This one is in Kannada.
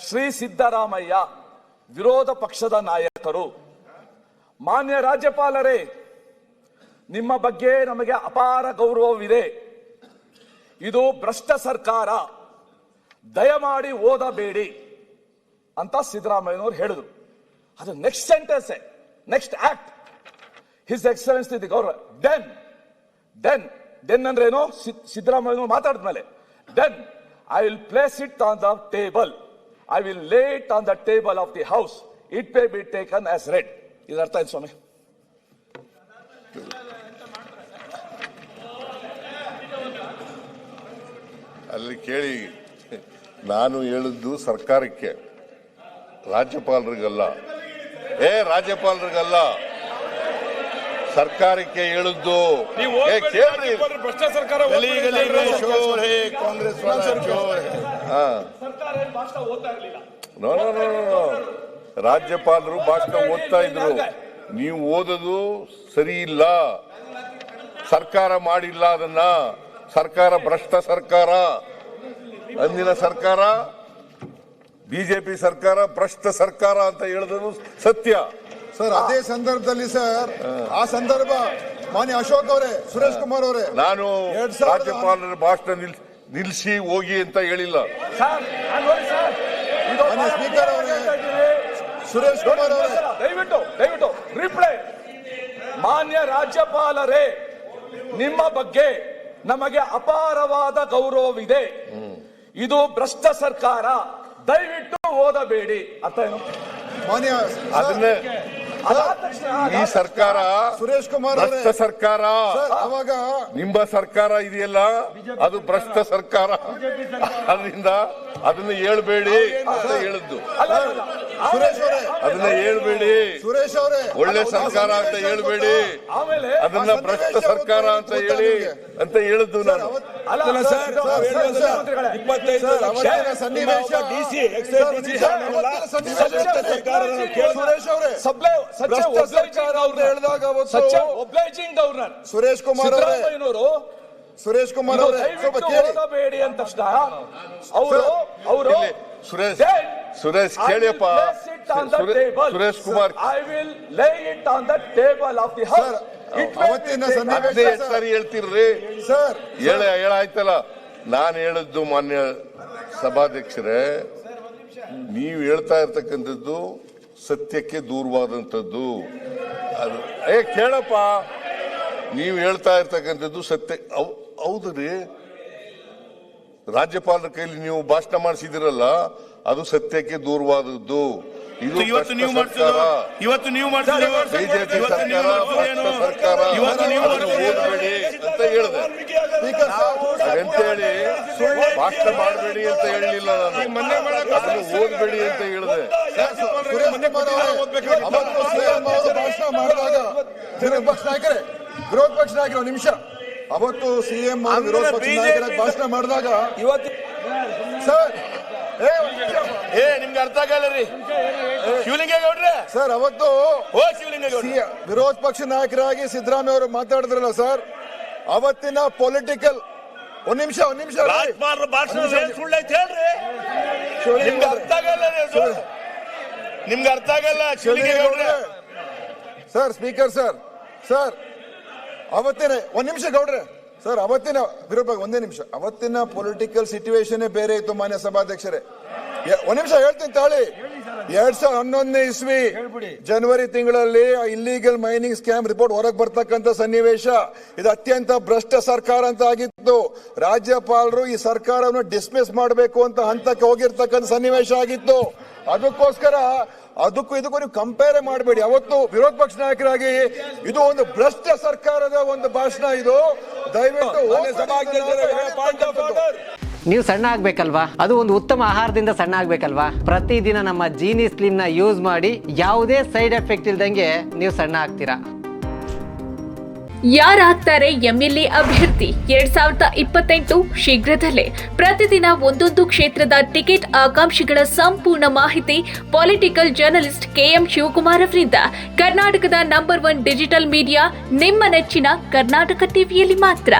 ಶ್ರೀ ಸಿದ್ದರಾಮಯ್ಯ ವಿರೋಧ ಪಕ್ಷದ ನಾಯಕರು, ಮಾನ್ಯ ರಾಜ್ಯಪಾಲರೇ, ನಿಮ್ಮ ಬಗ್ಗೆ ನಮಗೆ ಅಪಾರ ಗೌರವವಿದೆ. ಇದು ಭ್ರಷ್ಟ ಸರ್ಕಾರ, ದಯಮಾಡಿ ಓದಬೇಡಿ ಅಂತ ಸಿದ್ದರಾಮಯ್ಯನವರು ಹೇಳಿದ್ರು. ಅದು next sentence, next act, his excellency the governor. Then ಅಂದ್ರೆ ಏನು? ಸಿದ್ದರಾಮಯ್ಯನವರು ಮಾತಾಡಿದ್ಮೇಲೆ then I will place it on the table. I will lay it on the table of the house. It may be taken as read. ಇದರ ಅರ್ಥ ಏನು ಸ್ವಾಮಿ? ಅಲ್ಲಿ ಕೇಳಿ, ನಾನು ಹೇಳಿದ್ದು ಸರ್ಕಾರಕ್ಕೆ, ರಾಜ್ಯಪಾಲರಿಗಲ್ಲ. ರಾಜ್ಯಪಾಲರಿಗಲ್ಲ, ಸರ್ಕಾರಕ್ಕೆ ಹೇಳಿದ್ದು. ಕೇಳ್ರಿ, ಭ್ರಷ್ಟ ಸರ್ಕಾರ ಕಾಂಗ್ರೆಸ್ ರಾಜ್ಯಪಾಲರು ಭಾಷಣ ಓದ್ತಾ ಇದ್ರು. ನೀವು ಓದೋದು ಸರಿ ಇಲ್ಲ. ಸರ್ಕಾರ ಮಾಡಿಲ್ಲ ಅದನ್ನ. ಸರ್ಕಾರ ಭ್ರಷ್ಟ ಸರ್ಕಾರ. ಅಂದಿನ ಸರ್ಕಾರ, ಬಿಜೆಪಿ ಸರ್ಕಾರ ಭ್ರಷ್ಟ ಸರ್ಕಾರ ಅಂತ ಹೇಳಿದ್ರು ಸತ್ಯ ಸರ್. ಅದೇ ಸಂದರ್ಭದಲ್ಲಿ ಸರ್, ಆ ಸಂದರ್ಭ ಮಾನ್ಯ ಅಶೋಕ್ ಅವರೇ, ಸುರೇಶ್ ಕುಮಾರ್ ಅವರೇ, ನಾನು ರಾಜ್ಯಪಾಲರ ಭಾಷಣ ನಿಲ್ಲಿಸಿ ಹೋಗಿ ಅಂತ ಹೇಳಿಲ್ಲ. ಮಾನ್ಯ ಸ್ಪೀಕರ್ ಅವರೇ, ಸುರೇಶ್ ಕುಮಾರ್ ಅವರೇ, ದಯವಿಟ್ಟು ರಿಪ್ಲೈ. ಮಾನ್ಯ ರಾಜ್ಯಪಾಲರೇ, ನಿಮ್ಮ ಬಗ್ಗೆ ನಮಗೆ ಅಪಾರವಾದ ಗೌರವವಿದೆ. ಇದು ಭ್ರಷ್ಟ ಸರ್ಕಾರ, ದಯವಿಟ್ಟು ಓದಬೇಡಿ. ಅರ್ಥ ಏನು? ಮಾನ್ಯ ಅದನ್ನೇ ಈ ಸರ್ಕಾರ ಸುರೇಶ್ ಕುಮಾರ್ ಭ್ರಷ್ಟ ಸರ್ಕಾರ. ಅವಾಗ ನಿಮ್ಮ ಸರ್ಕಾರ ಇದೆಯಲ್ಲ, ಅದು ಭ್ರಷ್ಟ ಸರ್ಕಾರ. ಅದರಿಂದ ಅದನ್ನ ಹೇಳ್ಬೇಡಿ ಅಂತ ಹೇಳಿದ್ದು. ಸುರೇಶ್ ಅವರೇ, ಅದನ್ನ ಹೇಳ್ಬೇಡಿ. ಸುರೇಶ್ ಅವರೇ, ಒಳ್ಳೆ ಸರ್ಕಾರ ಅಂತ ಹೇಳ್ಬೇಡಿ, ಅದನ್ನ ಭ್ರಷ್ಟ ಸರ್ಕಾರ ಅಂತ ಹೇಳಿ ಅಂತ ಹೇಳಿದ್ದು ನಾನು. ಸನ್ನಿವೇಶ ಸುರೇಶ್ ಕುಮಾರ್ ಸುರೇಶ್ ಕುಮಾರ್ ಓದಬೇಡಿ ಅಂತ ತಕ್ಷಣ ಅವರು ಸುರೇಶ್ ಕೇಳಿಯಪ್ಪ, ಸುರೇಶ್ ಕುಮಾರ್, ಐ ವಿಲ್ ಲೇ it on the table of the house. ಅವತ್ತಿನ ಸನ್ನಿವೇಶ ಸರಿ ಹೇಳ್ತಿರ್ರಿ ಸರ್. ಹೇಳಾಯ್ತಲ್ಲ. ನಾನು ಹೇಳಿದ್ದು ಮಾನ್ಯ ಸಭಾಧ್ಯಕ್ಷರೇ, ನೀವು ಹೇಳ್ತಾ ಇರ್ತಕ್ಕಂಥದ್ದು ಸತ್ಯಕ್ಕೆ ದೂರವಾದಂಥದ್ದು. ಅದು ಕೇಳಪ್ಪ, ನೀವು ಹೇಳ್ತಾ ಇರ್ತಕ್ಕಂಥದ್ದು ಸತ್ಯ ಹೌದು ರೀ. ರಾಜ್ಯಪಾಲರ ಕೈಲಿ ನೀವು ಭಾಷಣ ಮಾಡಿಸಿದಿರಲ್ಲ, ಅದು ಸತ್ಯಕ್ಕೆ ದೂರವಾದದ್ದು. ಇದು ಇವತ್ತು ನೀವು ಮಾಡ್ತಿದ್ದೀರಾ? ಬಿಜೆಪಿ ಸರ್ಕಾರ ಸರ್ಕಾರ ಓದಬೇಡಿ ಅಂತ ಹೇಳಿದೆ. ಅಂತೇಳಿ ಭಾಷಣ ಮಾಡಬೇಡಿ ಅಂತ ಹೇಳಲಿಲ್ಲ ನಾನು. ಅದನ್ನು ಓದಬೇಡಿ ಅಂತ ಹೇಳಿದೆ. ಭಾಷಣ ಮಾಡಿದಾಗ ವಿರೋಧ ಪಕ್ಷ ನಾಯಕರು ನಿಮಿಷ, ಅವತ್ತು ಸಿಎಂ ವಿರೋಧ ಪಕ್ಷ ನಾಯಕರಾಗಿ ಭಾಷಣ ಮಾಡಿದಾಗ ಸರ್ ನಿಮ್ಗೆ ಅರ್ಥ ಆಗಲ್ಲ ರೀ ಶಿವಲಿಂಗೇಗೌಡ್ರೆ. ಸರ್, ಅವತ್ತು ವಿರೋಧ ಪಕ್ಷ ನಾಯಕರಾಗಿ ಸಿದ್ದರಾಮಯ್ಯ ಅವರು ಮಾತಾಡಿದ್ರಲ್ಲ ಸರ್, ಅವತ್ತಿನ ಪೊಲಿಟಿಕಲ್ ಒಂದ್ ನಿಮಿಷ ಭಾಷಣ ಸುಳ್ಳೈತೆ ಹೇಳ್ರಿ. ನಿಮ್ಗೆ ಅರ್ಥ ಆಗಲ್ಲ, ನಿಮ್ಗೆ ಅರ್ಥ ಆಗಲ್ಲ ಶಿವಲಿಂಗೇಗೌಡ್ರೆ. ಸರ್, ಸ್ಪೀಕರ್ ಸರ್ ಅವತ್ತಿನ ಒಂದ್ ನಿಮಿಷ ಗೌಡ್ರೆ ಸರ್, ಅವತ್ತಿನ ವಿರೋಧ ಒಂದೇ ನಿಮಿಷ, ಅವತ್ತಿನ ಪೊಲಿಟಿಕಲ್ ಸಿಚುವೇಶನ್ ಬೇರೆ ಇತ್ತು ಮಾನ್ಯ ಸಭಾಧ್ಯಕ್ಷರೇ. ಒಂದ್ ನಿಮಿಷ ಹೇಳ್ತೀನಿ ತಾಳಿ. 2011ನೇ ಇಸ್ವಿ ಜನವರಿ ತಿಂಗಳಲ್ಲಿ ಇಲ್ಲಿಗಲ್ ಮೈನಿಂಗ್ ಸ್ಕ್ಯಾಮ್ ರಿಪೋರ್ಟ್ ಹೊರಗೆ ಬರ್ತಕ್ಕಂಥ ಸನ್ನಿವೇಶ. ಇದು ಅತ್ಯಂತ ಭ್ರಷ್ಟ ಸರ್ಕಾರ ಅಂತ ಆಗಿತ್ತು. ರಾಜ್ಯಪಾಲರು ಈ ಸರ್ಕಾರವನ್ನು ಡಿಸ್ಮಿಸ್ ಮಾಡಬೇಕು ಅಂತ ಹಂತಕ್ಕೆ ಹೋಗಿರ್ತಕ್ಕಂಥ ಸನ್ನಿವೇಶ ಆಗಿತ್ತು. ಅದಕ್ಕೋಸ್ಕರ ಅದಕ್ಕೂ ಇದಕ್ಕೂ ನೀವು ಕಂಪೇರ್ ಮಾಡಬೇಡಿ. ಅವತ್ತು ವಿರೋಧ ಪಕ್ಷ ನಾಯಕರಾಗಿ ಇದು ಒಂದು ಭ್ರಷ್ಟ ಸರ್ಕಾರದ ಒಂದು ಭಾಷಣ. ಇದು ದಯವಿಟ್ಟು ನೀವು ಸಣ್ಣ ಆಗ್ಬೇಕಲ್ವಾ? ಅದು ಒಂದು ಉತ್ತಮ ಆಹಾರದಿಂದ ಸಣ್ಣ ಆಗ್ಬೇಕಲ್ವಾ? ಪ್ರತಿದಿನ ನಮ್ಮ ಜೀನಿ ಸ್ಲಿಮ್ ನ ಯೂಸ್ ಮಾಡಿ ಯಾವುದೇ ಸೈಡ್ ಎಫೆಕ್ಟ್ ಇಲ್ದಂಗೆ ನೀವು ಸಣ್ಣ ಆಗ್ತೀರಾ. ಯಾರಾಗ್ತಾರೆ ಎಂಎಲ್ಎ ಅಭ್ಯರ್ಥಿ 2028 ಶೀಘ್ರದಲ್ಲೇ. ಪ್ರತಿದಿನ ಒಂದೊಂದು ಕ್ಷೇತ್ರದ ಟಿಕೆಟ್ ಆಕಾಂಕ್ಷಿಗಳ ಸಂಪೂರ್ಣ ಮಾಹಿತಿ ಪೊಲಿಟಿಕಲ್ ಜರ್ನಲಿಸ್ಟ್ KM ಶಿವಕುಮಾರ್ ಅವರಿಂದ. ಕರ್ನಾಟಕದ ನಂಬರ್ 1 ಡಿಜಿಟಲ್ ಮೀಡಿಯಾ ನಿಮ್ಮ ನೆಚ್ಚಿನ ಕರ್ನಾಟಕ ಟಿವಿಯಲ್ಲಿ ಮಾತ್ರ.